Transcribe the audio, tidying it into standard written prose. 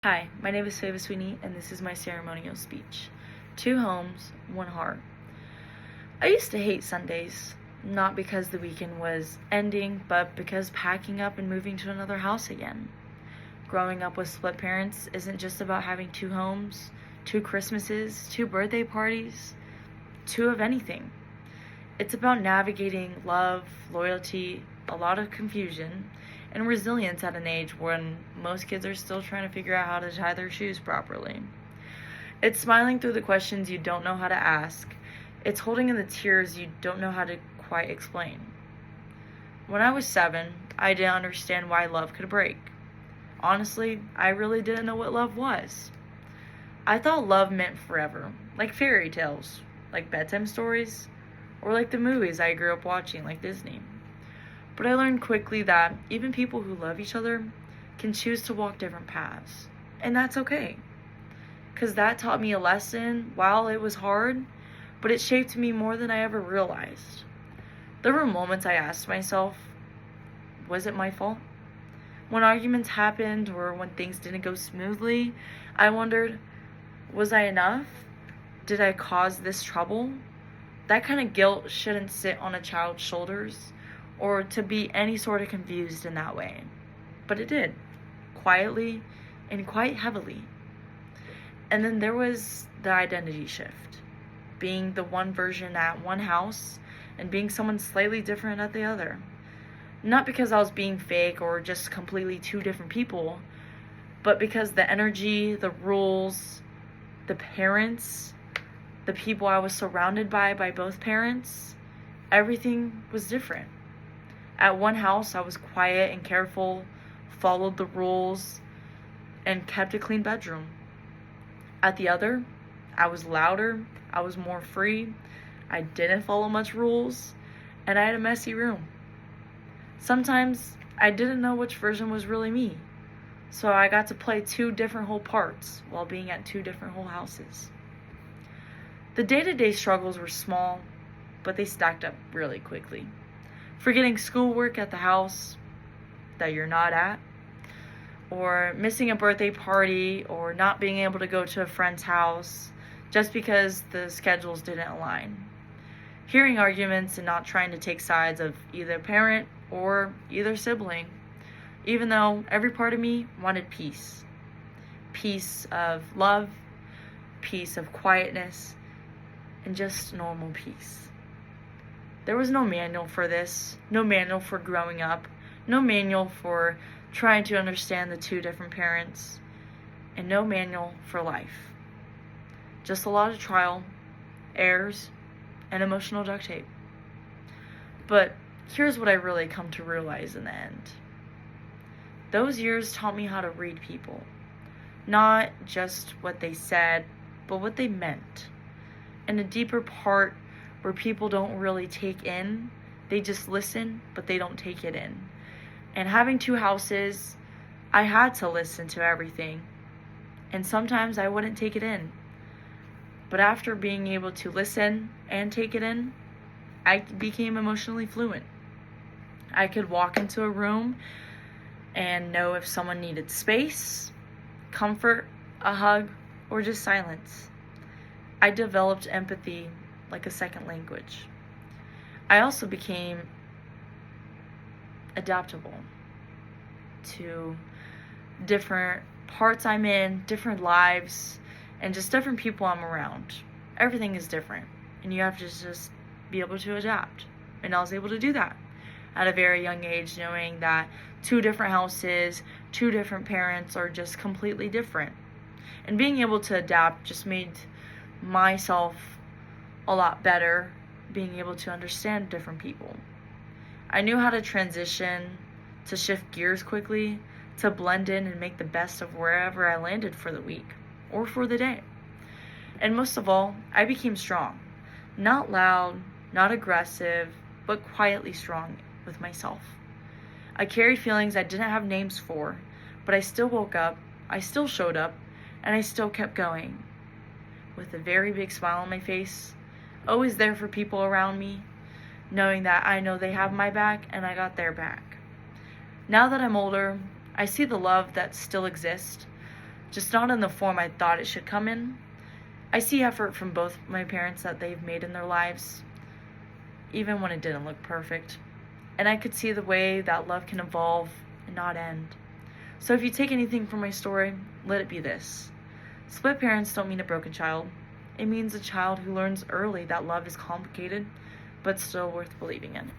Hi, my name is Sveva Sweeney, and this is my ceremonial speech. 2 homes, 1 heart. I used to hate Sundays, not because the weekend was ending, but because packing up and moving to another house again. Growing up with split parents isn't just about having 2 homes, 2 Christmases, 2 birthday parties, 2 of anything. It's about navigating love, loyalty, a lot of confusion, and resilience at an age when most kids are still trying to figure out how to tie their shoes properly. It's smiling through the questions you don't know how to ask. It's holding in the tears you don't know how to quite explain. When I was 7, I didn't understand why love could break. Honestly, I really didn't know what love was. I thought love meant forever, like fairy tales, like bedtime stories, or like the movies I grew up watching, like Disney. But I learned quickly that even people who love each other can choose to walk different paths. And that's okay. Because that taught me a lesson while it was hard, but it shaped me more than I ever realized. There were moments I asked myself, was it my fault? When arguments happened or when things didn't go smoothly, I wondered, was I enough? Did I cause this trouble? That kind of guilt shouldn't sit on a child's shoulders, or to be any sort of confused in that way. But it did, quietly and quite heavily. And then there was the identity shift, being the one version at one house and being someone slightly different at the other. Not because I was being fake or just completely 2 different people, but because the energy, the rules, the parents, the people I was surrounded by both parents, everything was different. At one house, I was quiet and careful, followed the rules, and kept a clean bedroom. At the other, I was louder, I was more free, I didn't follow much rules, and I had a messy room. Sometimes I didn't know which version was really me, so I got to play 2 different whole parts while being at 2 different whole houses. The day-to-day struggles were small, but they stacked up really quickly. Forgetting schoolwork at the house that you're not at, or missing a birthday party, or not being able to go to a friend's house just because the schedules didn't align. Hearing arguments and not trying to take sides of either parent or either sibling, even though every part of me wanted peace. Peace of love, peace of quietness, and just normal peace. There was no manual for this, no manual for growing up, no manual for trying to understand the 2 different parents, and no manual for life. Just a lot of trial, errors, and emotional duct tape. But here's what I really come to realize in the end. Those years taught me how to read people. Not just what they said, but what they meant. And a deeper part where people don't really take in, they just listen, but they don't take it in. And having 2 houses, I had to listen to everything. And sometimes I wouldn't take it in. But after being able to listen and take it in, I became emotionally fluent. I could walk into a room and know if someone needed space, comfort, a hug, or just silence. I developed empathy like a second language. I also became adaptable to different parts I'm in, different lives, and just different people I'm around. Everything is different, and you have to just be able to adapt. And I was able to do that at a very young age, knowing that 2 different houses, 2 different parents are just completely different. And being able to adapt just made myself a lot better, being able to understand different people. I knew how to transition, to shift gears quickly, to blend in and make the best of wherever I landed for the week or for the day. And most of all, I became strong. Not loud, not aggressive, but quietly strong with myself. I carried feelings I didn't have names for, but I still woke up, I still showed up, and I still kept going. With a very big smile on my face, always there for people around me, knowing that I know they have my back and I got their back. Now that I'm older, I see the love that still exists, just not in the form I thought it should come in. I see effort from both my parents that they've made in their lives, even when it didn't look perfect. And I could see the way that love can evolve and not end. So if you take anything from my story, let it be this. Split parents don't mean a broken child. It means a child who learns early that love is complicated, but still worth believing in.